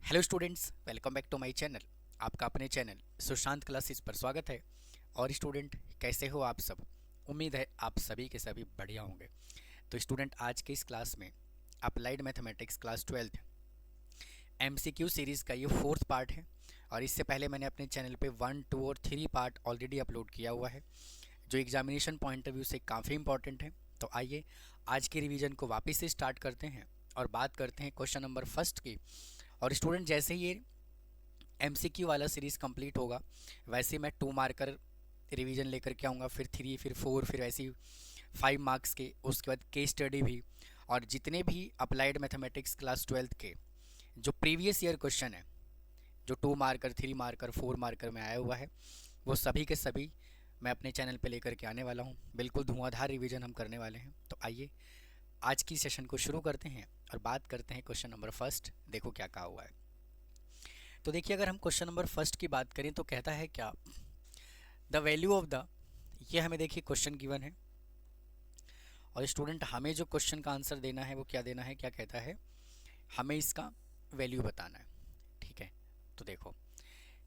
Hello students, welcome back to my channel. आपका अपने channel Sushant classes पर स्वागत है। और स्टूडेंट, कैसे हो आप सब? उम्मीद है आप सभी के सभी बढ़िया होंगे। तो स्टूडेंट, आज के इस क्लास में applied mathematics class 12 MCQ series का ये फोर्थ पार्ट है। और इससे पहले मैंने अपने चैनल पे 1, 2 और 3 पार्ट ऑलरेडी अपलोड किया हुआ है, जो एग्जामिनेशन पॉइंट ऑफ व्यू से काफ़ी इंपॉर्टेंट है। तो आइए आज के रिवीजन को वापस से स्टार्ट करते हैं और बात करते हैं क्वेश्चन नंबर फर्स्ट की। और स्टूडेंट, जैसे ही ये एमसीक्यू वाला सीरीज़ कंप्लीट होगा, वैसे मैं 2 मार्कर रिवीजन लेकर के आऊँगा, फिर 3, फिर 4, फिर ऐसी 5 मार्क्स के, उसके बाद केस स्टडी भी। और जितने भी अप्लाइड मैथमेटिक्स क्लास 12 के जो प्रीवियस ईयर क्वेश्चन है, जो 2 मार्कर, 3 मार्कर, 4 मार्कर में आया हुआ है, वो सभी के सभी मैं अपने चैनल पे लेकर के आने वाला हूँ। बिल्कुल धुआंधार रिवीजन हम करने वाले हैं। तो आइए आज की सेशन को शुरू करते हैं और बात करते हैं क्वेश्चन नंबर फर्स्ट। देखो क्या कहा हुआ है। तो देखिए, अगर हम क्वेश्चन नंबर फर्स्ट की बात करें तो कहता है क्या, द वैल्यू ऑफ द, ये हमें देखिए क्वेश्चन गिवन है। और स्टूडेंट, हमें जो क्वेश्चन का आंसर देना है वो क्या देना है, क्या कहता है, हमें इसका वैल्यू बताना है। ठीक है, तो देखो,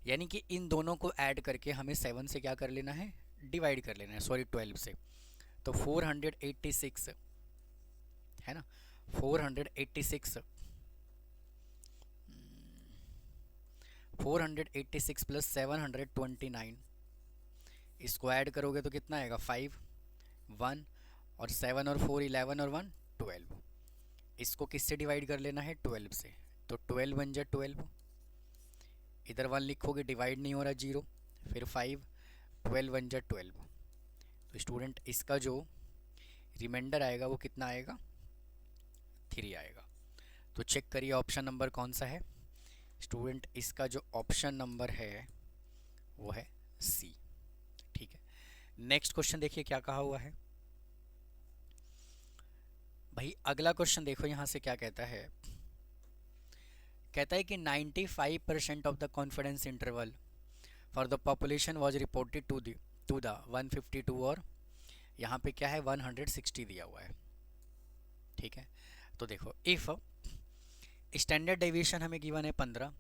यानी कि इन दोनों को ऐड करके हमें 7 से क्या कर लेना है, डिवाइड कर लेना है, सॉरी 12 से। तो 486 है ना, 486, 486 प्लस 729, इसको ऐड करोगे तो कितना आएगा, 5, 1 और 7 और 4 11 और 1 12। इसको किससे डिवाइड कर लेना है, 12 से। तो 12 बन जाए 12, इधर 1 लिखोगे, डिवाइड नहीं हो रहा, 0, फिर 5, 12 बन जाए 12। तो स्टूडेंट, इसका जो रिमाइंडर आएगा वो कितना आएगा, 3 आएगा। तो चेक करिए ऑप्शन नंबर कौन सा है स्टूडेंट। इसका जो ऑप्शन नंबर है वो है सी। ठीक है, नेक्स्ट क्वेश्चन देखिए क्या कहा हुआ है भाई। अगला क्वेश्चन देखो यहाँ से क्या कहता है। कहता है कि 95% of the confidence interval for the population was reported to the 152, और यहाँ पे क्या है, 160 दिया हुआ है। ठीक है, तो देखो, इफ़ स्टैंडर्ड डेविएशन हमें गिवन है 15,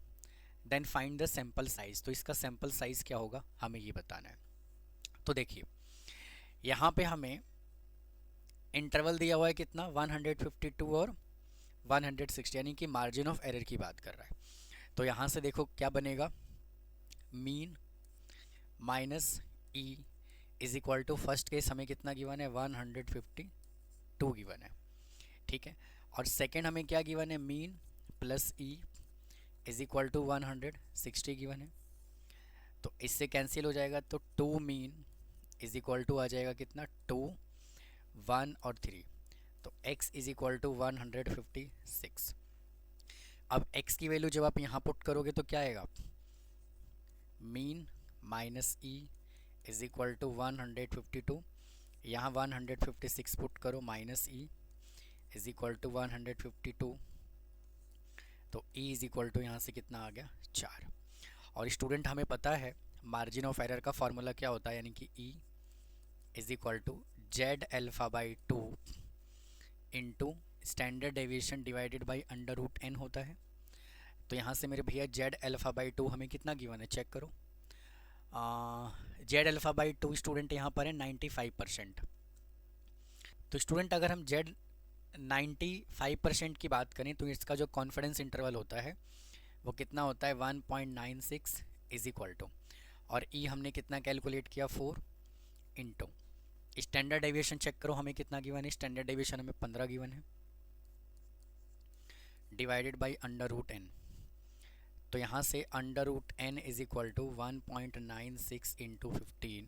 then find the sample size. तो इसका सैंपल साइज क्या होगा, हमें ये बताना है। तो देखिए, यहाँ पे हमें इंटरवल दिया हुआ है कितना, 152 और 160, यानी कि मार्जिन ऑफ एरर की बात कर रहा है। तो यहाँ से देखो क्या बनेगा, mean minus E is equal to, first case हमें कितना गिवन है, 152 गिवन है। ठीक है, और सेकेंड हमें क्या गिवन है, mean plus E is equal to 160 given है। तो इससे कैंसिल हो जाएगा, तो 2 मीन इज इक्वल टू आ जाएगा कितना, 2, 1 और 3। तो x इज इक्वल टू 156। अब x की वैल्यू जब आप यहाँ पुट करोगे तो क्या आएगा, mean minus E is equal to 152, यहाँ 156 पुट करो, minus E is equal to 152। तो e इज इक्वल टू यहाँ से कितना आ गया, 4। और स्टूडेंट, हमें पता है मार्जिन ऑफ एरर का फॉर्मूला क्या होता है, यानी कि e is equal to Z alpha by 2 into standard deviation divided by under root n होता है। तो यहाँ से मेरे भैया जेड अल्फा बाई 2 हमें कितना गिवन है, चेक करो। जेड अल्फा बाई 2 स्टूडेंट यहाँ पर है 95%। तो स्टूडेंट, अगर हम जेड 95% की बात करें तो इसका जो कॉन्फिडेंस इंटरवल होता है वो कितना होता है, 1.96 इज इक्वल टू, और ई हमने कितना कैलकुलेट किया, 4 इंटू स्टैंडर्ड डेविएशन चेक करो, हमें कितना गिवन है, स्टैंडर्ड डेविएशन हमें 15 गिवन है, divided by under root N. तो यहाँ से under root N is equal to 1.96 into 15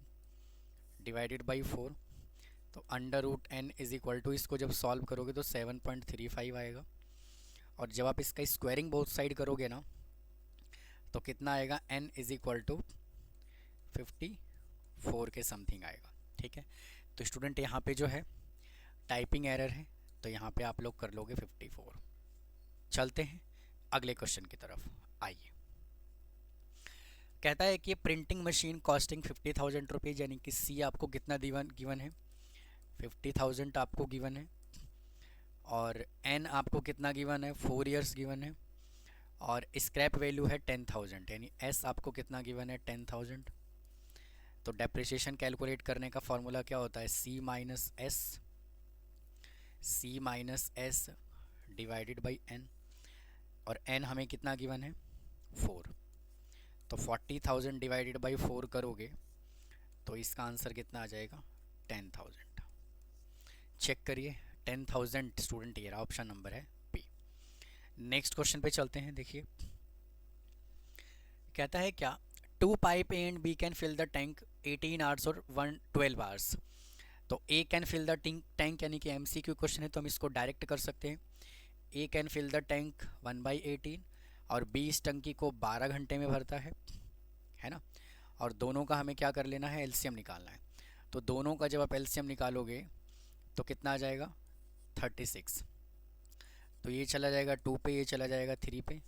divided by 4। तो under root N is equal to, इसको जब सॉल्व करोगे तो 7.35 आएगा। और जब आप इसका स्क्वायरिंग बोथ साइड करोगे ना तो कितना आएगा, n इज इक्वल टू 54 के समथिंग आएगा। ठीक है, तो स्टूडेंट यहाँ पे जो है टाइपिंग एरर है, तो यहाँ पे आप लोग कर लोगे 54। चलते हैं अगले क्वेश्चन की तरफ, आइए। कहता है कि प्रिंटिंग मशीन कॉस्टिंग 50,000 रुपीज़, यानी कि सी आपको कितना गिवन है, 50,000 आपको गिवन है, और एन आपको कितना गिवन है, 4 ईयर्स गिवन है, और स्क्रैप वैल्यू है 10,000, यानी एस आपको कितना गिवन है 10,000। तो डेप्रिसिएशन कैलकुलेट करने का फॉर्मूला क्या होता है, C minus S divided by N, और एन हमें कितना गिवन है 4। तो 40,000 डिवाइडेड बाई 4 करोगे तो इसका आंसर कितना आ जाएगा 10,000। चेक करिए 10,000 स्टूडेंट, ये रहा ऑप्शन नंबर है बी। नेक्स्ट क्वेश्चन पे चलते हैं। देखिए कहता है क्या, 2 pipe A and B can fill the tank 18 hours और 12 आवर्स। तो A can fill the tank यानी कि एमसीक्यू क्वेश्चन है, तो हम इसको डायरेक्ट कर सकते हैं। ए कैन फिल द टैंक 1/18 और बी इस टंकी को 12 घंटे में भरता है ना। और दोनों का हमें क्या कर लेना है, एलसीएम निकालना है। तो दोनों का जब आप एलसीएम निकालोगे तो कितना आ जाएगा 36। तो ये चला जाएगा 2 पे, ये चला जाएगा 3 पे,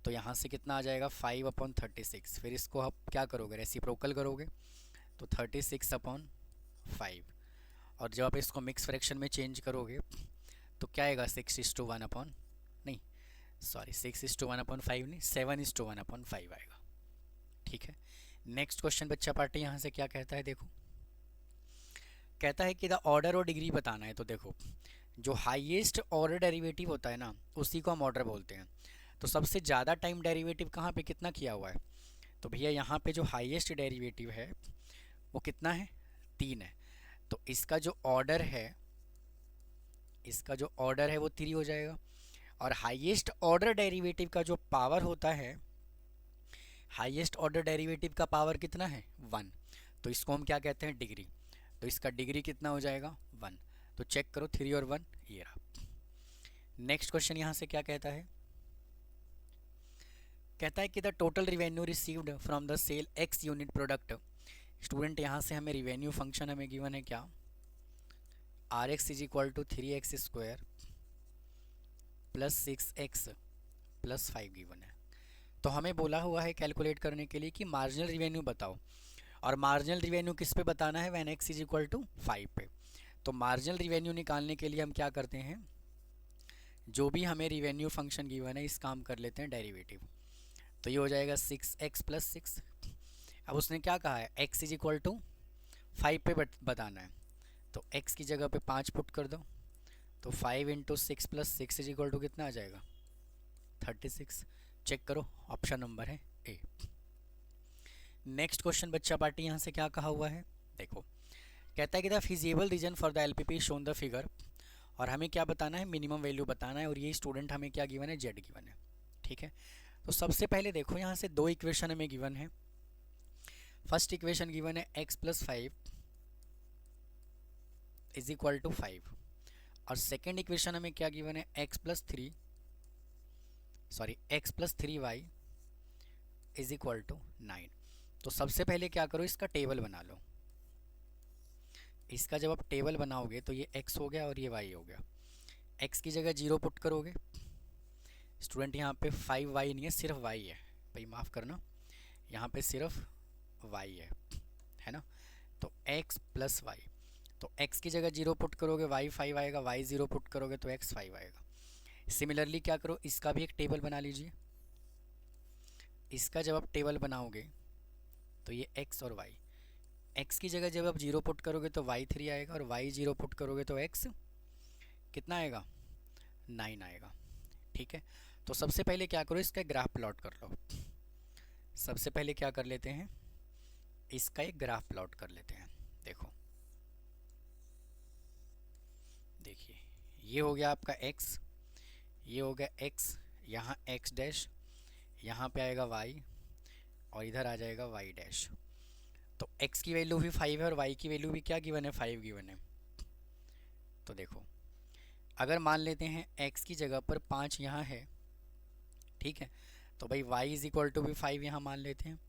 तो यहाँ से कितना आ जाएगा 5/36। फिर इसको आप क्या करोगे, रेसिप्रोकल करोगे, तो 36/5। और जब आप इसको मिक्स फ्रैक्शन में चेंज करोगे तो क्या आएगा 6:1 नहीं सॉरी 6:1/5 नहीं, 7:1/5 आएगा। ठीक है। नेक्स्ट क्वेश्चन बच्चा पार्टी यहाँ से क्या कहता है, देखो कहता है कि द ऑर्डर और डिग्री बताना है। तो देखो जो हाईएस्ट ऑर्डर डेरिवेटिव होता है ना, उसी को हम ऑर्डर बोलते हैं। तो सबसे ज़्यादा टाइम डेरिवेटिव कहाँ पे कितना किया हुआ है, तो भैया यहाँ पे जो हाईएस्ट डेरिवेटिव है वो कितना है 3 है। तो इसका जो ऑर्डर है वो 3 हो जाएगा। और हाईएस्ट ऑर्डर डेरिवेटिव का जो पावर होता है, हाईएस्ट ऑर्डर डेरिवेटिव का पावर कितना है 1, तो इसको हम क्या कहते हैं डिग्री। तो इसका डिग्री कितना हो जाएगा 1। तो चेक करो 3 और 1 ये रहा। नेक्स्ट क्वेश्चन यहाँ से क्या कहता है, कहता है कि the total revenue received from the sale X unit product. Student यहाँ से हमें रिवेन्यू फंक्शन हमें गिवन है क्या, R X is equal to 3x² plus 6x plus 5 given है। तो हमें बोला हुआ है कैलकुलेट करने के लिए कि मार्जिनल रिवेन्यू बताओ, और मार्जिनल रिवेन्यू किस पे बताना है, when x is equal to 5 पे। तो मार्जिनल रिवेन्यू निकालने के लिए हम क्या करते हैं, जो भी हमें रिवेन्यू फंक्शन गिवन है इसका हम कर लेते हैं डेरिवेटिव। तो ये हो जाएगा 6x प्लस 6। अब उसने क्या कहा है x इज इक्वल टू 5 पे बताना है, तो x की जगह पे 5 पुट कर दो, तो 5 into 6 plus 6 is equal to कितना आ जाएगा 36। चेक करो ऑप्शन नंबर है ए। नेक्स्ट क्वेश्चन बच्चा पार्टी यहाँ से क्या कहा हुआ है, देखो कहता है कि the feasible region for the LPP shown the figure, और हमें क्या बताना है मिनिमम वैल्यू बताना है, और ये स्टूडेंट हमें क्या गिवन है जेड गिवन है। ठीक है। तो सबसे पहले देखो यहाँ से 2 इक्वेशन हमें गिवन है। फर्स्ट इक्वेशन गिवन है x plus 5 is equal to 5, और सेकेंड इक्वेशन हमें क्या गिवन है x plus 3y is equal to 9। तो सबसे पहले क्या करो, इसका टेबल बना लो। इसका जब आप टेबल बनाओगे तो ये x हो गया और ये y हो गया। x की जगह 0 पुट करोगे, स्टूडेंट यहाँ पे 5y नहीं है, सिर्फ y है भाई, माफ़ करना, यहाँ पे सिर्फ y है ना। तो x प्लस y, तो x की जगह 0 पुट करोगे y 5 आएगा, y 0 पुट करोगे तो x 5 आएगा। सिमिलरली क्या करो, इसका भी एक टेबल बना लीजिए। इसका जब आप टेबल बनाओगे तो ये x और y, x की जगह जब आप 0 पुट करोगे तो y 3 आएगा, और y 0 पुट करोगे तो x कितना आएगा 9 आएगा। ठीक है। तो सबसे पहले क्या करो, इसका ग्राफ प्लॉट कर लो। सबसे पहले क्या कर लेते हैं, इसका एक ग्राफ प्लॉट कर लेते हैं। देखो देखिए ये हो गया आपका x, ये हो गया x, यहाँ x डैश, यहाँ पे आएगा y, और इधर आ जाएगा y डैश। तो x की वैल्यू भी 5 है और y की वैल्यू भी क्या गिवन है 5 गिवन है। तो देखो अगर मान लेते हैं x की जगह पर 5 यहाँ है, ठीक है, तो भाई y इज इक्वल टू भी 5 यहाँ मान लेते हैं।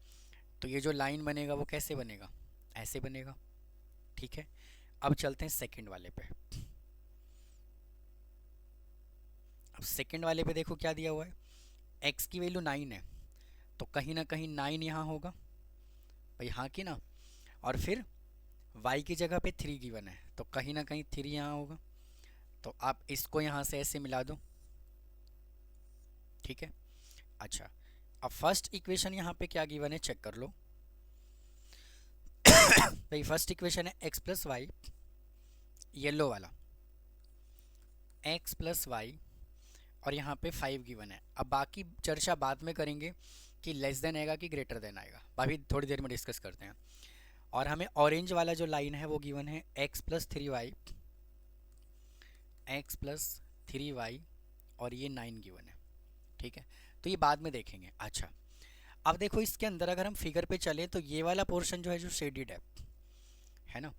तो ये जो लाइन बनेगा वो कैसे बनेगा, ऐसे बनेगा। ठीक है। अब चलते हैं सेकंड वाले पे। अब सेकंड वाले पे देखो क्या दिया हुआ है, x की वैल्यू 9 है, तो कहीं ना कहीं 9 यहाँ होगा भाई, हाँ कि ना। और फिर y की जगह पे 3 गिवन है, तो कहीं ना कहीं 3 यहाँ होगा। तो आप इसको यहाँ से ऐसे मिला दो। ठीक है। अच्छा, अब फर्स्ट इक्वेशन यहाँ पे क्या गिवन है चेक कर लो। भाई फर्स्ट इक्वेशन है x प्लस वाई, येलो वाला x प्लस वाई, और यहाँ पे 5 गिवन है। अब बाकी चर्चा बाद में करेंगे कि लेस देन आएगा कि ग्रेटर देन आएगा, अभी थोड़ी देर में डिस्कस करते हैं। और हमें ऑरेंज वाला जो लाइन है वो गिवन है x plus 3y, x plus 3y, और ये 9 गिवन है। ठीक है, तो ये बाद में देखेंगे। अच्छा, अब देखो इसके अंदर अगर हम फिगर पे चले तो ये वाला पोर्शन जो है जो शेडिड है ना,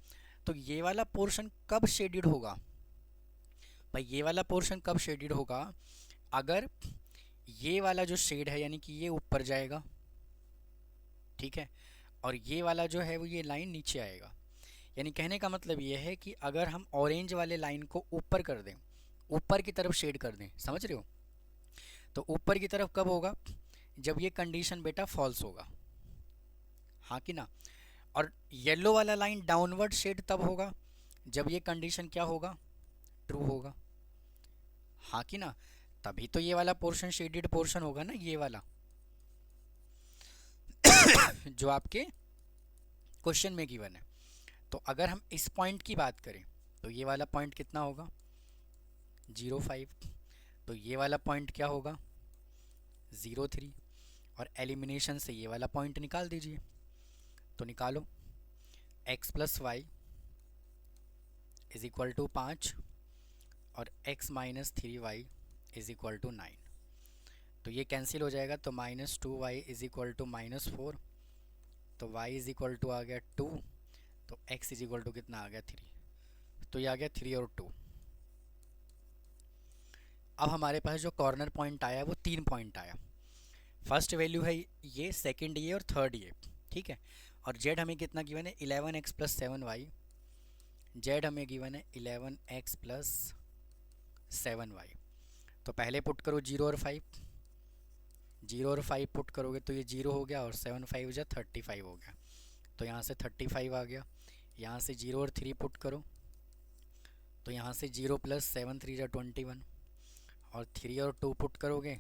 तो ये वाला पोर्शन कब शेडिड होगा भाई, ये वाला पोर्शन कब शेडिड होगा, अगर ये वाला जो शेड है यानी कि ये ऊपर जाएगा, ठीक है, और ये वाला जो है वो ये लाइन नीचे आएगा। यानी कहने का मतलब ये है कि अगर हम ऑरेंज वाले लाइन को ऊपर कर दें, ऊपर की तरफ शेड कर दें, समझ रहे हो, तो ऊपर की तरफ कब होगा, जब ये कंडीशन बेटा फॉल्स होगा, हाँ कि ना। और येलो वाला लाइन डाउनवर्ड शेड तब होगा जब ये कंडीशन क्या होगा, ट्रू होगा, हाँ कि ना। तभी तो ये वाला पोर्शन शेडेड पोर्शन होगा ना, ये वाला जो आपके क्वेश्चन में गिवन है। तो अगर हम इस पॉइंट की बात करें तो ये वाला पॉइंट कितना होगा 0.5, तो ये वाला पॉइंट क्या होगा 0.3, और एलिमिनेशन से ये वाला पॉइंट निकाल दीजिए। तो निकालो x plus Y is equal to 5 और x minus 3y is equal to 9, तो ये कैंसिल हो जाएगा, तो -2y इज इक्वल टू -4, तो y इज इक्वल टू आ गया 2, तो x इज इक्वल टू कितना आ गया 3, तो ये आ गया 3 और 2। अब हमारे पास जो कॉर्नर पॉइंट आया वो 3 पॉइंट आया, फर्स्ट वैल्यू है ये, सेकंड ये और थर्ड ये, ठीक है। और z हमें कितना गिवन है 11x प्लस 7y, z हमें गिवन है 11x प्लस 7y। तो पहले पुट करो 0 और 5, 0 और 5 पुट करोगे तो ये 0 हो गया, और 7 5 जा 35 हो गया, तो यहाँ से 35 आ गया। यहाँ से 0 और 3 पुट करो तो यहाँ से 0 प्लस 7 3 जा 21, और 3 और 2 पुट करोगे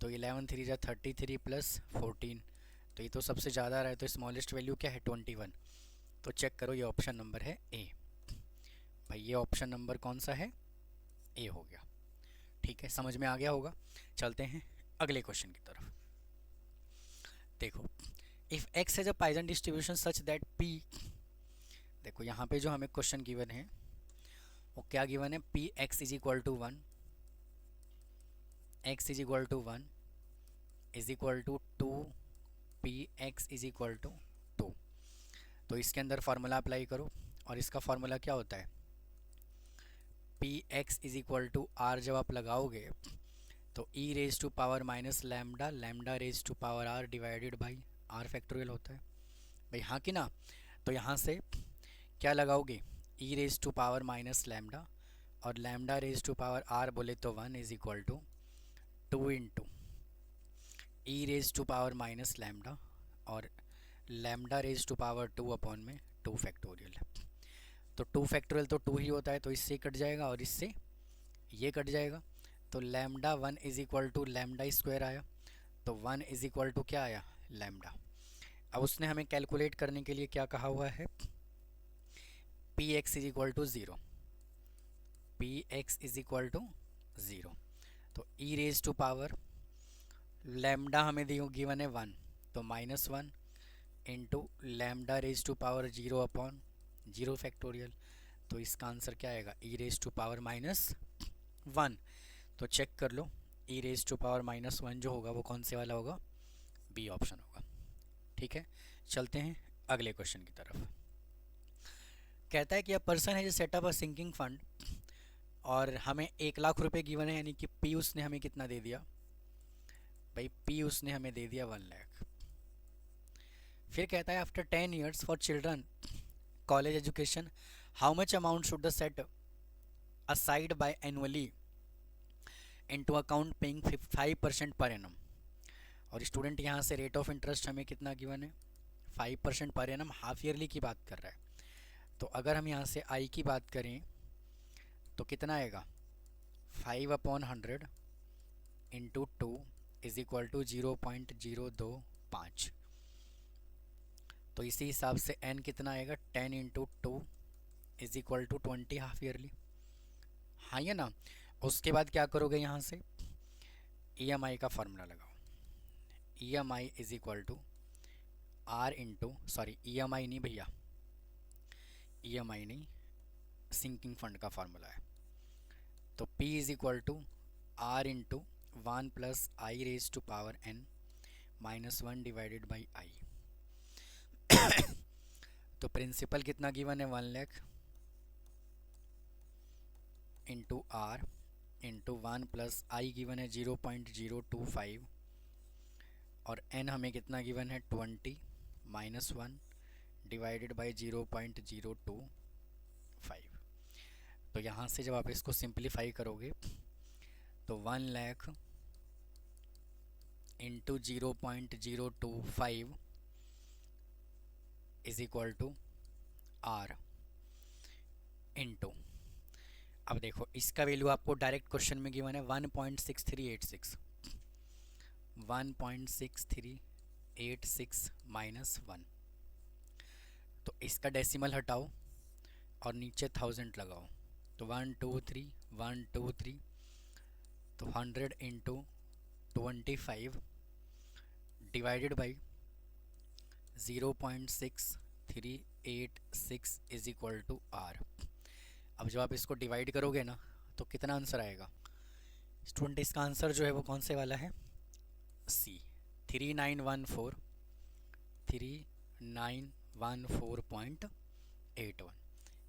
तो 11 3 जा 33 प्लस 14, तो ये तो सबसे ज़्यादा रहा है, तो स्मॉलेस्ट वैल्यू क्या है 21। तो चेक करो ये ऑप्शन नंबर है ए, भाई ये ऑप्शन नंबर कौन सा है, ए हो गया। ठीक है, समझ में आ गया होगा। चलते हैं अगले क्वेश्चन की तरफ। देखो, if x has a Python distribution such that p, देखो यहाँ पे जो हमें क्वेश्चन गिवन है वो क्या गिवन है, P X is equal to 1, x is equal to 1 is equal to 2, P X is equal to 2। तो इसके अंदर फार्मूला अप्लाई करो, और इसका फार्मूला क्या होता है, P X is equal to R जब आप लगाओगे तो E raise to power minus lambda, lambda raise to power R divided by R factorial होता है भाई, हाँ कि ना। तो यहाँ से क्या लगाओगे, E raise to power minus lambda, और lambda raise to power R बोले तो 1 is equal to 2 into E raise to power minus lambda, और lambda raise to power 2 upon में 2 फैक्टोरियल है। तो 2 फैक्टोरियल तो 2 ही होता है, तो इससे कट जाएगा और इससे ये कट जाएगा, तो lambda 1 is equal to lambda square आया, तो 1 इज इक्वल टू क्या आया लैम्डा। अब उसने हमें कैलकुलेट करने के लिए क्या कहा हुआ है, P X is equal to 0, P X is equal to 0, तो E raise to power lambda हमें दी गिवन है 1, तो -1 into lambda raise to power 0 upon 0 factorial, तो इसका आंसर क्या आएगा ई रेज टू पावर -1। तो चेक कर लो, ई रेज टू पावर -1 जो होगा वो कौन से वाला होगा, बी ऑप्शन होगा। ठीक है, चलते हैं अगले क्वेश्चन की तरफ। कहता है कि अ पर्सन है जो सेटअप अ सिंकिंग फंड, और हमें 1 लाख रुपए गिवन है, यानी कि पी उसने हमें कितना दे दिया भाई, पी उसने हमें दे दिया 1 लाख। फिर कहता है after 10 years for children college education how much amount should the set aside by annually into account paying 5% per annum. और स्टूडेंट यहाँ से रेट ऑफ इंटरेस्ट हमें कितना गिवन है 5% पर एनम, हाफ ईयरली की बात कर रहा है। तो अगर हम यहाँ से आई की बात करें तो कितना आएगा 5/100 इंटू 2 इज इक्वल टू 0.025। तो इसी हिसाब से n कितना आएगा, 10 into 2 is equal to 20 half yearly. हाँ या ना। उसके बाद क्या करोगे, यहाँ से EMI का फॉर्मूला लगाओ। EMI is equal to R into, sorry EMI नहीं भैया, EMI नहीं, सिंकिंग फंड का फॉर्मूला है। तो P is equal to R into 1 plus I raise to power n minus 1 divided by I. तो प्रिंसिपल कितना गिवन है, 1 lakh into R into 1 plus I given है 0.025 और n हमें कितना गिवन है 20 माइनस 1 डिवाइडेड बाई 0.025। तो यहाँ से जब आप इसको सिंप्लीफाई करोगे तो 1 lakh into 0.025 is equal to R into, अब देखो इसका वैल्यू आपको डायरेक्ट क्वेश्चन में गिवन है 1.6386, 1.6386 माइनस 1। तो इसका डेसिमल हटाओ और नीचे 1000 लगाओ, तो 123 123, तो 100 into 25 divided by 0.6386 is equal to R. अब जब आप इसको डिवाइड करोगे ना तो कितना आंसर आएगा स्टूडेंट, इसका आंसर जो है वो कौन से वाला है, सी, 3914.81,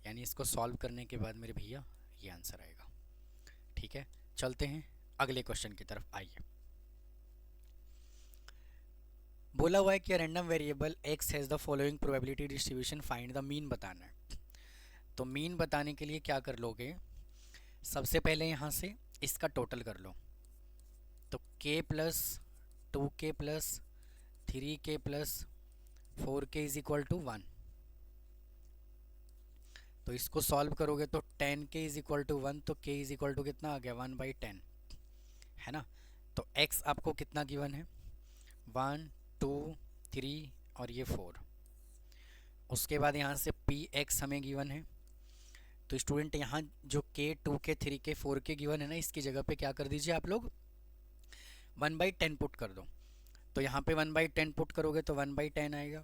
यानी इसको सॉल्व करने के बाद मेरे भैया ये आंसर आएगा। ठीक है, चलते हैं अगले क्वेश्चन की तरफ। आइए, बोला हुआ है कि random variable x has the following probability distribution, find the mean बताना है। तो मीन बताने के लिए क्या कर लोगे, सबसे पहले यहाँ से इसका टोटल कर लो। तो k plus 2k plus 3k plus 4k is equal to 1। तो इसको सॉल्व करोगे तो 10k इज इक्वल टू 1, तो k इज इक्वल टू कितना आ गया 1/10, है ना। तो x आपको कितना गिवन है, 1 2 3 और ये 4। उसके बाद यहाँ से px हमें गिवन है। तो स्टूडेंट यहाँ जो k 2k 3k 4k given है ना, इसकी जगह पे क्या कर दीजिए आप लोग 1/10 पुट कर दो। तो यहाँ पे 1/10 पुट करोगे तो 1/10 आएगा,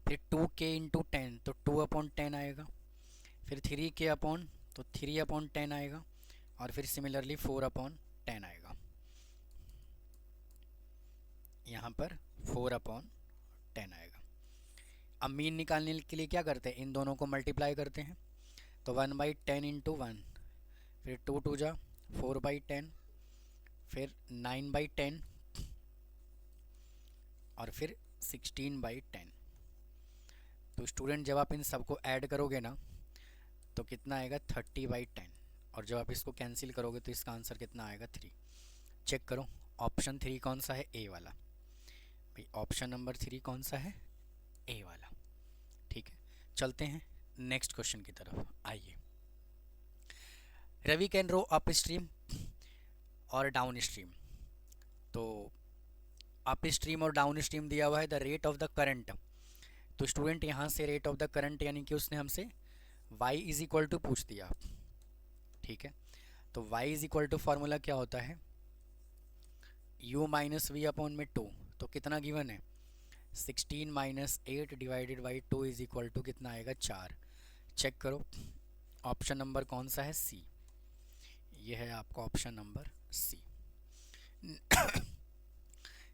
फिर 2k इंटू 10 तो 2/10 आएगा, फिर 3k अपॉन तो 3/10 आएगा, और फिर सिमिलरली 4/10 आएगा। यहाँ पर 4/10 आएगा। अब मीन निकालने के लिए क्या करते हैं, इन दोनों को मल्टीप्लाई करते हैं। तो 1/10 इंटू 1, फिर 2 2 जा 4/10, फिर 9/10 और फिर 16/10। तो स्टूडेंट जब आप इन सबको ऐड करोगे ना तो कितना आएगा 30/10, और जब आप इसको कैंसिल करोगे तो इसका आंसर कितना आएगा 3। चेक करो ऑप्शन 3 कौन सा है, ए वाला। भाई ऑप्शन नंबर 3 कौन सा है, ए वाला। ठीक है, चलते हैं नेक्स्ट क्वेश्चन की तरफ। आइए, Ravi can row upstream और डाउन स्ट्रीम। तो अप स्ट्रीम और डाउन स्ट्रीम दिया हुआ है the rate of the current. तो स्टूडेंट यहाँ से रेट ऑफ द करंट यानी कि उसने हमसे y इज इक्वल टू पूछ दिया। ठीक है, तो y is equal to formula क्या होता है, u माइनस वी अपॉन में 2। तो कितना गिवन है 16 minus 8 divided by 2 is equal to कितना आएगा 4। चेक करो ऑप्शन नंबर कौन सा है, सी। ये है आपका option number C.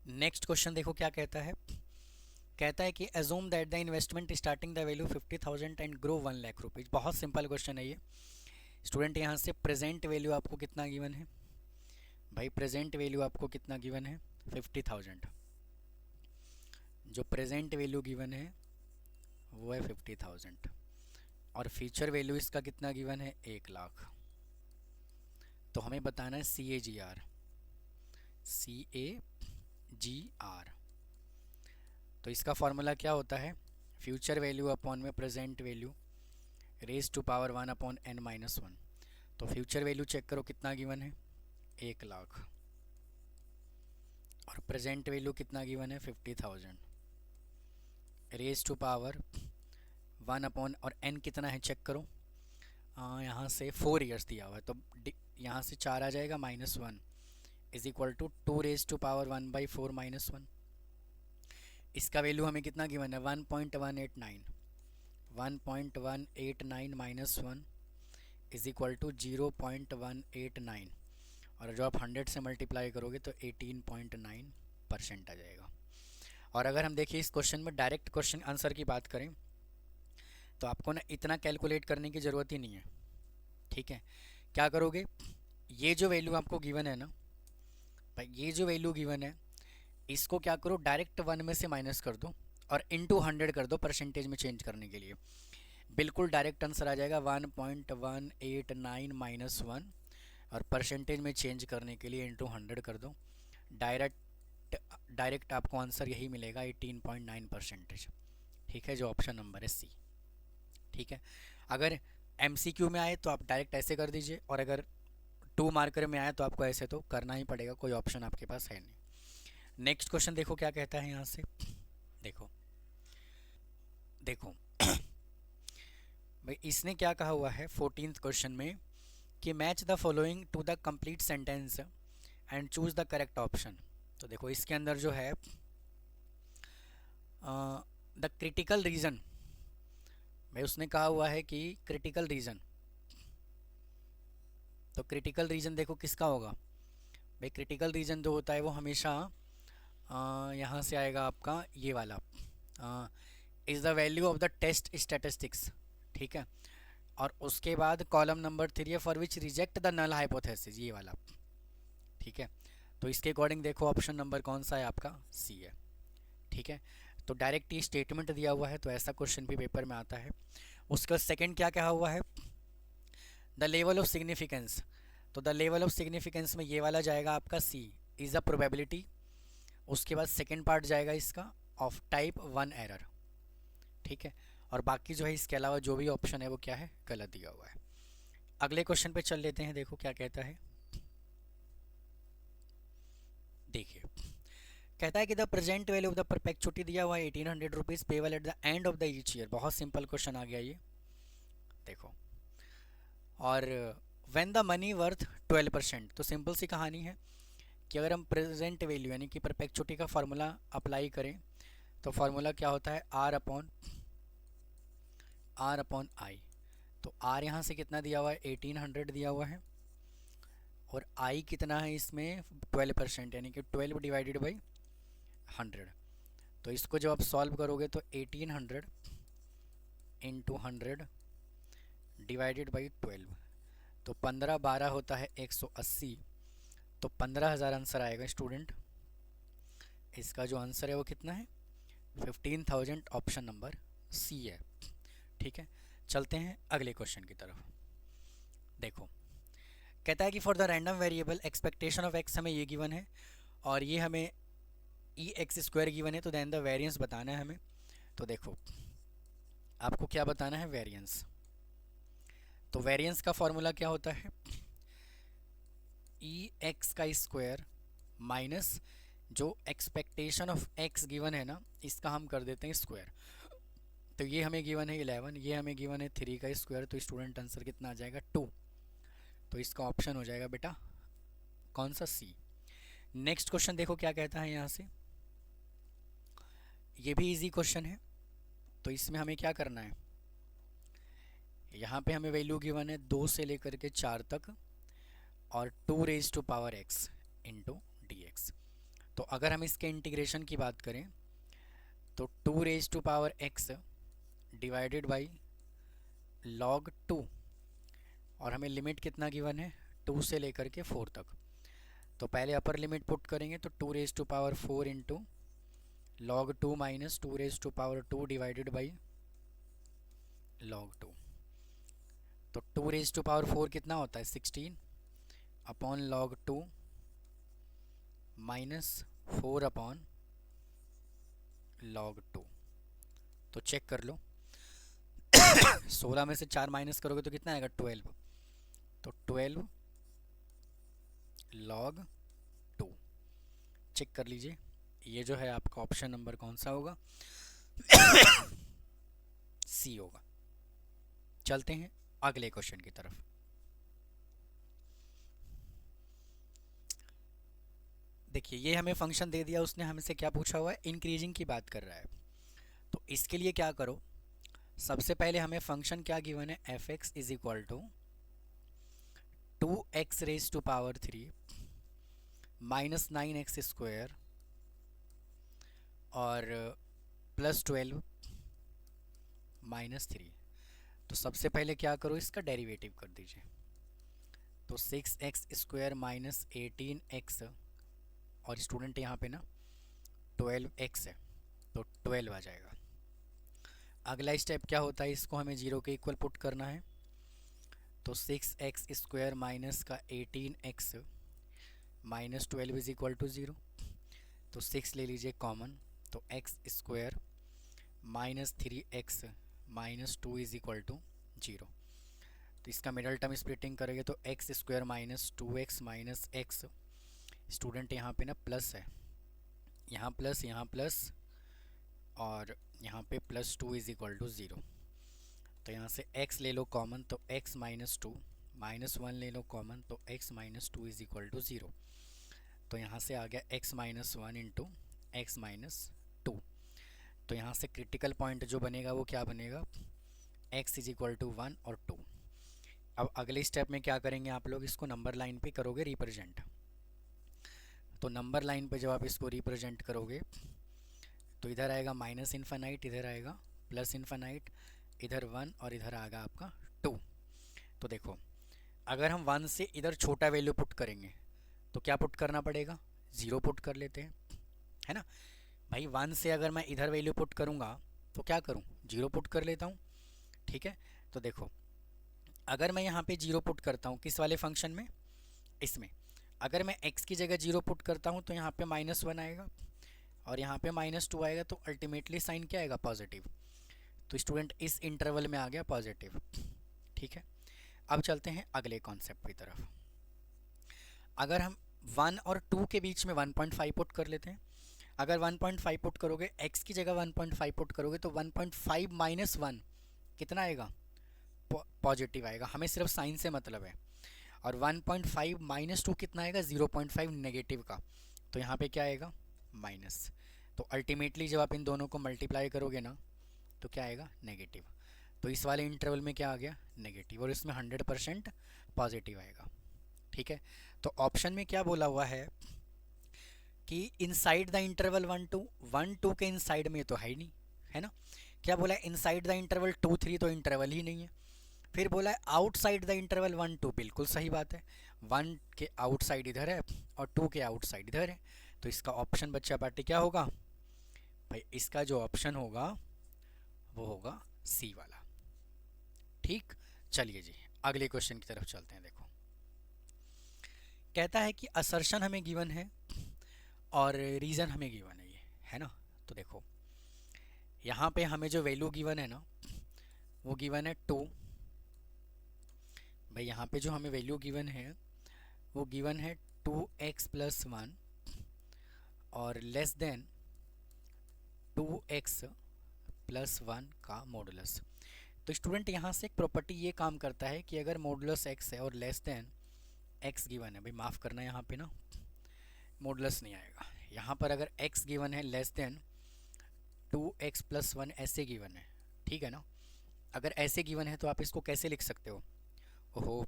Next question देखो क्या कहता है, कहता है कि assume that the investment starting the value 50,000 and grow 1 lakh rupees. बहुत सिंपल क्वेश्चन है ये स्टूडेंट। यहाँ से प्रेजेंट वैल्यू आपको कितना गिवन है, भाई प्रेजेंट वैल्यू आपको कितना गिवन है 50,000। जो प्रेजेंट वैल्यू गिवन है वो है 50,000, और फ्यूचर वैल्यू इसका कितना गिवन है 1 लाख। तो हमें बताना है CAGR, CAGR। तो इसका फॉर्मूला क्या होता है, फ्यूचर वैल्यू अपॉन में present value raise to power 1/n-1। तो फ्यूचर वैल्यू चेक करो कितना गिवन है 1 लाख, और प्रेजेंट वैल्यू कितना गिवन है 50,000 रेज टू पावर 1 और n कितना है चेक करो। यहाँ से 4 ईयर्स दिया हुआ है तो यहाँ से 4 आ जाएगा -1 is equal to 2 raise to power 1/4 -1। इसका वैल्यू हमें कितना गिवन है 1.189 -1 इज इक्वल टू 0.189 और जो आप 100 से मल्टीप्लाई करोगे तो 18.9% आ जाएगा। और अगर हम देखिए इस क्वेश्चन में डायरेक्ट क्वेश्चन आंसर की बात करें तो आपको ना इतना कैलकुलेट करने की ज़रूरत ही नहीं है। ठीक है, क्या करोगे, ये जो वैल्यू आपको गिवन है ना भाई, ये जो वैल्यू गिवन है इसको क्या करो डायरेक्ट 1 में से माइनस कर दो और इनटू 100 कर दो परसेंटेज में चेंज करने के लिए। बिल्कुल डायरेक्ट आंसर आ जाएगा 1.189 -1 और परसेंटेज में चेंज करने के लिए इनटू 100 कर दो। डायरेक्ट आपको आंसर यही मिलेगा 18.9%। ठीक है, जो ऑप्शन नंबर है सी। ठीक है, अगर MCQ में आए तो आप डायरेक्ट ऐसे कर दीजिए और अगर 2 मार्कर में आए तो आपको ऐसे तो करना ही पड़ेगा, कोई ऑप्शन आपके पास है नहीं। नेक्स्ट क्वेश्चन देखो क्या कहता है यहाँ से। देखो देखो भाई इसने क्या कहा हुआ है 14th क्वेश्चन में कि match the following to the complete sentence and choose the correct option. तो देखो इसके अंदर जो है द क्रिटिकल रीजन, भाई उसने कहा हुआ है कि क्रिटिकल रीजन, तो क्रिटिकल रीजन देखो किसका होगा भाई। क्रिटिकल रीजन जो होता है वो हमेशा यहाँ से आएगा आपका ये वाला is the value of the test statistics. ठीक है, और उसके बाद कॉलम नंबर 3 है for which reject the null hypothesis, ये वाला। ठीक है, तो इसके अकॉर्डिंग देखो ऑप्शन नंबर कौन सा है आपका, सी है। ठीक है, तो डायरेक्ट ये स्टेटमेंट दिया हुआ है तो ऐसा क्वेश्चन भी पेपर में आता है। उसका सेकंड क्या कहा हुआ है, द लेवल ऑफ सिग्निफिकेंस, तो द लेवल ऑफ सिग्निफिकेंस में ये वाला जाएगा आपका सी इज़ अ प्रोबेबिलिटी। उसके बाद सेकंड पार्ट जाएगा इसका ऑफ टाइप 1 एरर। ठीक है, और बाकी जो है इसके अलावा जो भी ऑप्शन है वो क्या है, गलत दिया हुआ है। अगले क्वेश्चन पे चल लेते हैं, देखो क्या कहता है। देखिए कहता है कि the present value of the perpetuity दिया हुआ है 1800 rupees payable at the end of the each year. बहुत सिंपल क्वेश्चन आ गया ये, देखो। और व्हेन द मनी वर्थ 12%, तो सिंपल सी कहानी है कि अगर हम प्रेजेंट वैल्यू यानी कि परपेचुटी का फार्मूला अप्लाई करें तो फार्मूला क्या होता है R अपॉन आई। तो R यहाँ से कितना दिया हुआ है 1800 दिया हुआ है और I कितना है इसमें 12% यानी कि 12 डिवाइडेड बाई 100। तो इसको जब आप सॉल्व करोगे तो 1800 इंटू 100 डिवाइडेड बाई 12, तो 15-12 होता है 180, तो 15,000 आंसर आएगा स्टूडेंट। इसका जो आंसर है वो कितना है 15,000, ऑप्शन नंबर सी है। ठीक है, चलते हैं अगले क्वेश्चन की तरफ। देखो कहता है कि for the random variable expectation of x, हमें ये गिवन है और ये हमें EX² गिवन है, तो देन द वेरिएंस बताना है हमें। तो देखो आपको क्या बताना है, वेरिएंस। तो वेरिएंस का फॉर्मूला क्या होता है EX² माइनस जो एक्सपेक्टेशन ऑफ एक्स गिवन है ना, इसका हम कर देते हैं स्क्वायर। तो ये हमें गिवन है 11, ये हमें गिवन है 3 का स्क्वायर, तो स्टूडेंट आंसर कितना आ जाएगा 2। तो इसका ऑप्शन हो जाएगा बेटा कौन सा, सी। नेक्स्ट क्वेश्चन देखो क्या कहता है यहाँ से, ये भी इजी क्वेश्चन है। तो इसमें हमें क्या करना है, यहाँ पे हमें वैल्यू गिवन है 2 से लेकर के 4 तक और 2 raise to power x into dx। तो अगर हम इसके इंटीग्रेशन की बात करें तो 2 raise to power x divided by log 2, और हमें लिमिट कितना गिवन है 2 से लेकर के 4 तक। तो पहले अपर लिमिट पुट करेंगे तो 2 raise to power 4 into log 2 minus 2 raise to power 2 divided by log 2। तो 2 रेज टू पावर 4 कितना होता है 16 upon log 2 minus 4 upon log 2। तो चेक कर लो 16 में से 4 माइनस करोगे तो कितना आएगा 12, तो 12 log 2। चेक कर लीजिए, ये जो है आपका ऑप्शन नंबर कौन सा होगा? सी होगा। चलते हैं अगले क्वेश्चन की तरफ। देखिए ये हमें फंक्शन दे दिया उसने, हमसे क्या पूछा हुआ है? इंक्रीजिंग की बात कर रहा है। तो इसके लिए क्या करो, सबसे पहले हमें फंक्शन क्या गिवन है? F X is equal to 2x raise to power 3 minus 9x square और प्लस 12 माइनस 3। तो सबसे पहले क्या करो, इसका डेरिवेटिव कर दीजिए। तो 6x स्क्वायर माइनस 18x और स्टूडेंट यहाँ पे ना 12x है, तो 12 आ जाएगा। अगला स्टेप क्या होता है, इसको हमें जीरो के इक्वल पुट करना है। तो 6x स्क्वायर माइनस का 18x minus 12 is equal to 0। तो 6 ले लीजिए कॉमन, तो x square minus 3x minus 2 is equal to 0। तो इसका मिडल टर्म स्प्लिटिंग करेंगे तो x square minus 2x minus x, student यहाँ पे ना प्लस है, यहाँ प्लस और यहाँ पे प्लस 2 इज इक्वल टू 0। तो यहाँ से x ले लो कॉमन, तो x माइनस 2 माइनस 1 ले लो कॉमन, तो x minus 2 is equal to 0। तो यहाँ से आ गया x minus 1 into X minus 2। तो यहाँ से क्रिटिकल पॉइंट जो बनेगा वो क्या बनेगा? x इज इक्वल टू 1 और 2। अब अगले स्टेप में क्या करेंगे आप लोग, इसको नंबर लाइन पे करोगे रिप्रेजेंट। तो नंबर लाइन पे जब आप इसको रिप्रेजेंट करोगे तो इधर आएगा माइनस इन्फानाइट, इधर आएगा प्लस इन्फानाइट, इधर 1 और इधर आएगा आपका 2। तो देखो अगर हम 1 से इधर छोटा वैल्यू पुट करेंगे तो क्या पुट करना पड़ेगा? 0 पुट कर लेते हैं, है ना भाई। 1 से अगर मैं इधर वैल्यू पुट करूँगा तो क्या करूँ? 0 पुट कर लेता हूँ, ठीक है। तो देखो अगर मैं यहाँ पे 0 पुट करता हूँ किस वाले फंक्शन में? इसमें। अगर मैं x की जगह 0 पुट करता हूँ तो यहाँ पे -1 आएगा और यहाँ पे -2 आएगा, तो अल्टीमेटली साइन क्या आएगा? पॉजिटिव। तो स्टूडेंट इस इंटरवल में आ गया पॉजिटिव, ठीक है। अब चलते हैं अगले कॉन्सेप्ट की तरफ। अगर हम 1 और 2 के बीच में 1.5 पुट कर लेते हैं। अगर 1.5 पुट करोगे, x की जगह 1.5 पुट करोगे तो 1.5 माइनस 1 कितना आएगा? पॉजिटिव आएगा। हमें सिर्फ साइन से मतलब है। और 1.5 माइनस 2 कितना आएगा? 0.5 नेगेटिव का। तो यहाँ पे क्या आएगा? माइनस। तो अल्टीमेटली जब आप इन दोनों को मल्टीप्लाई करोगे ना तो क्या आएगा? नेगेटिव। तो इस वाले इंटरवल में क्या आ गया? नेगेटिव, और इसमें 100% पॉजिटिव आएगा, ठीक है। तो ऑप्शन में क्या बोला हुआ है कि इनसाइड द इंटरवल 1 2 के इनसाइड में तो है ही नहीं, है ना। क्या बोला है? इनसाइड द इंटरवल 2 3 तो इंटरवल ही नहीं है। फिर बोला है आउटसाइड द इंटरवल 1 2, बिल्कुल सही बात है। 1 के आउटसाइड इधर है और 2 के आउटसाइड इधर है। तो इसका ऑप्शन बच्चा पार्टी क्या होगा भाई? इसका जो ऑप्शन होगा वो होगा सी वाला, ठीक। चलिए जी अगले क्वेश्चन की तरफ चलते हैं। देखो कहता है कि असर्शन हमें गिवन है और रीज़न हमें गिवन है, ये है ना। तो देखो यहाँ पे हमें जो वैल्यू गिवन है ना वो गिवन है 2। भाई यहाँ पे जो हमें वैल्यू गिवन है वो गिवन है 2x प्लस 1 और लेस देन 2x प्लस 1 का मॉडुलस। तो स्टूडेंट यहाँ से एक प्रॉपर्टी ये काम करता है कि अगर मॉडुलस x है और लेस देन x गिवन है, भाई माफ़ करना यहाँ पे ना मॉडुलस नहीं आएगा। यहाँ पर अगर x गिवन है लेस देन 2x प्लस 1 ऐसे गिवन है, ठीक है ना। अगर ऐसे गिवन है तो आप इसको कैसे लिख सकते हो? ओहो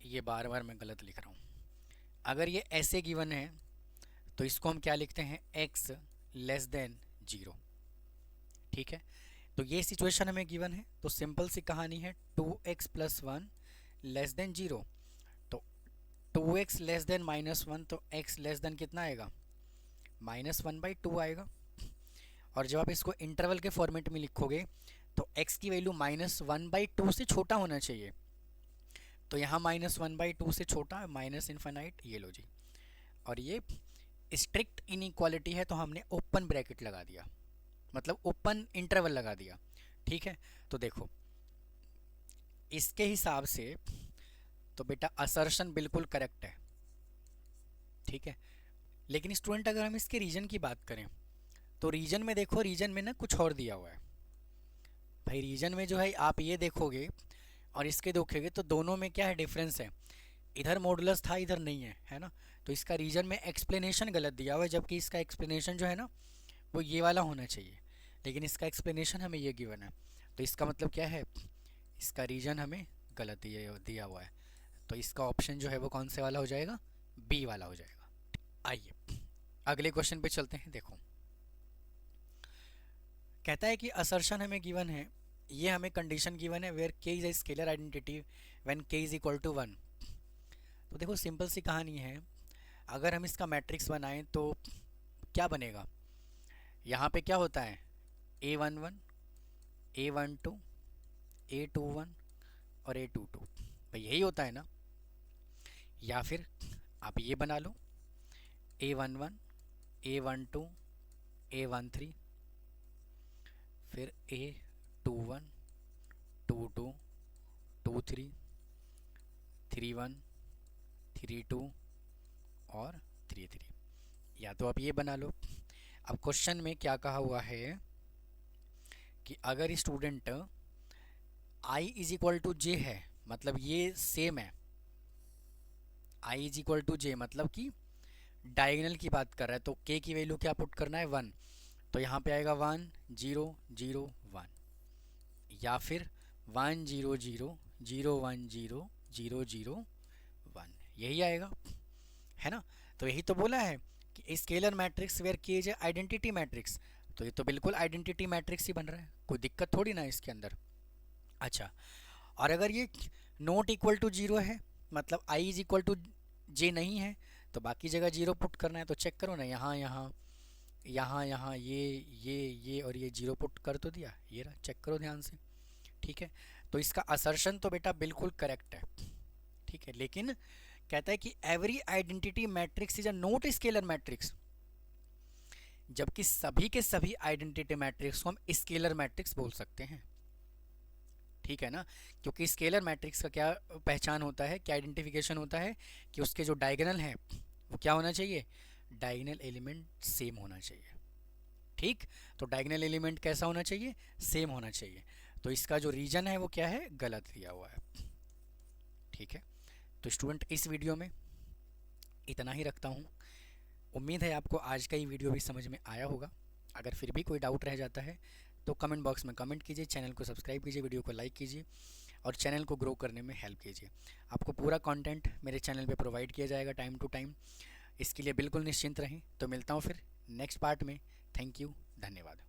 ये बार बार मैं गलत लिख रहा हूँ। अगर ये ऐसे गिवन है तो इसको हम क्या लिखते हैं? x लेस देन 0, ठीक है। तो ये सिचुएशन हमें गिवन है, तो सिंपल सी कहानी है 2x प्लस 1 लेस देन 0। तो 2x लेस देन -1, तो x लेस देन कितना आएगा? -1/2 आएगा। और जब आप इसको इंटरवल के फॉर्मेट में लिखोगे तो x की वैल्यू -1/2 से छोटा होना चाहिए। तो यहाँ -1/2 से छोटा माइनस इन्फानाइट, ये लो जी। और ये स्ट्रिक्ट इनइक्वालिटी है तो हमने ओपन ब्रैकेट लगा दिया, मतलब ओपन इंटरवल लगा दिया, ठीक है। तो देखो इसके हिसाब से तो बेटा असर्शन बिल्कुल करेक्ट है, ठीक है। लेकिन स्टूडेंट अगर हम इसके रीजन की बात करें तो रीजन में देखो, रीजन में ना कुछ और दिया हुआ है भाई। रीजन में जो है आप ये देखोगे और इसके देखोगे तो दोनों में क्या है, डिफरेंस है। इधर मॉडुलस था, इधर नहीं है, है ना। तो इसका रीजन में एक्सप्लेनेशन गलत दिया हुआ है, जबकि इसका एक्सप्लेनेशन जो है ना वो ये वाला होना चाहिए, लेकिन इसका एक्सप्लेनेशन हमें ये गिवन है। तो इसका मतलब क्या है, इसका रीजन हमें गलत दिया हुआ है। तो इसका ऑप्शन जो है वो कौन से वाला हो जाएगा, बी वाला हो जाएगा। आइए अगले क्वेश्चन पे चलते हैं। देखो कहता है कि असर्शन हमें गिवन है, ये हमें कंडीशन गिवन है वेयर के is a scalar identity when के इज इक्वल टू 1। तो देखो सिंपल सी कहानी है, अगर हम इसका मैट्रिक्स बनाएं तो क्या बनेगा, यहाँ पे क्या होता है, A11, A12, A21 और A22, भाई यही होता है ना। या फिर आप ये बना लो A11, A12, A13, फिर A21, 22, 23, 31, 32 और 33। या तो आप ये बना लो। अब क्वेश्चन में क्या कहा हुआ है कि अगर student i is equal to J है, मतलब ये सेम है, i is equal to J मतलब कि डायगोनल की बात कर रहा है, तो k की वैल्यू क्या पुट करना है, 1। तो यहाँ पे आएगा 1 0 0 1, या फिर 1 0 0 0 1 0 0 0 1, यही आएगा, है ना। तो यही तो बोला है कि स्केलर मैट्रिक्स वेयर के इज आइडेंटिटी मैट्रिक्स, तो ये तो बिल्कुल आइडेंटिटी मैट्रिक्स ही बन रहा है, कोई दिक्कत थोड़ी ना है इसके अंदर। अच्छा, और अगर ये नॉट इक्वल टू जीरो है, मतलब आई इज इक्वल टू जे नहीं है, तो बाकी जगह जीरो पुट करना है। तो चेक करो ना, यहाँ यहाँ यहाँ यहाँ ये और ये जीरो पुट कर तो दिया, ये रहा, चेक करो ध्यान से, ठीक है। तो इसका असर्शन तो बेटा बिल्कुल करेक्ट है, ठीक है। लेकिन कहता है कि every identity matrix is a not scalar matrix, जबकि सभी के सभी आइडेंटिटी मैट्रिक्स को हम स्केलर मैट्रिक्स बोल सकते हैं, ठीक है ना। क्योंकि स्केलर मैट्रिक्स का क्या पहचान होता है, क्या आइडेंटिफिकेशन होता है, कि उसके जो डायगोनल है वो क्या होना चाहिए, डायगोनल एलिमेंट सेम होना चाहिए, ठीक। तो डायगोनल एलिमेंट कैसा होना चाहिए, सेम होना चाहिए। तो इसका जो रीजन है वो क्या है, गलत दिया हुआ है, ठीक है। तो स्टूडेंट इस वीडियो में इतना ही रखता हूँ। उम्मीद है आपको आज का ये वीडियो भी समझ में आया होगा। अगर फिर भी कोई डाउट रह जाता है तो कमेंट बॉक्स में कमेंट कीजिए, चैनल को सब्सक्राइब कीजिए, वीडियो को लाइक कीजिए और चैनल को ग्रो करने में हेल्प कीजिए। आपको पूरा कंटेंट मेरे चैनल पे प्रोवाइड किया जाएगा टाइम टू टाइम, इसके लिए बिल्कुल निश्चिंत रहें। तो मिलता हूँ फिर नेक्स्ट पार्ट में। थैंक यू, धन्यवाद।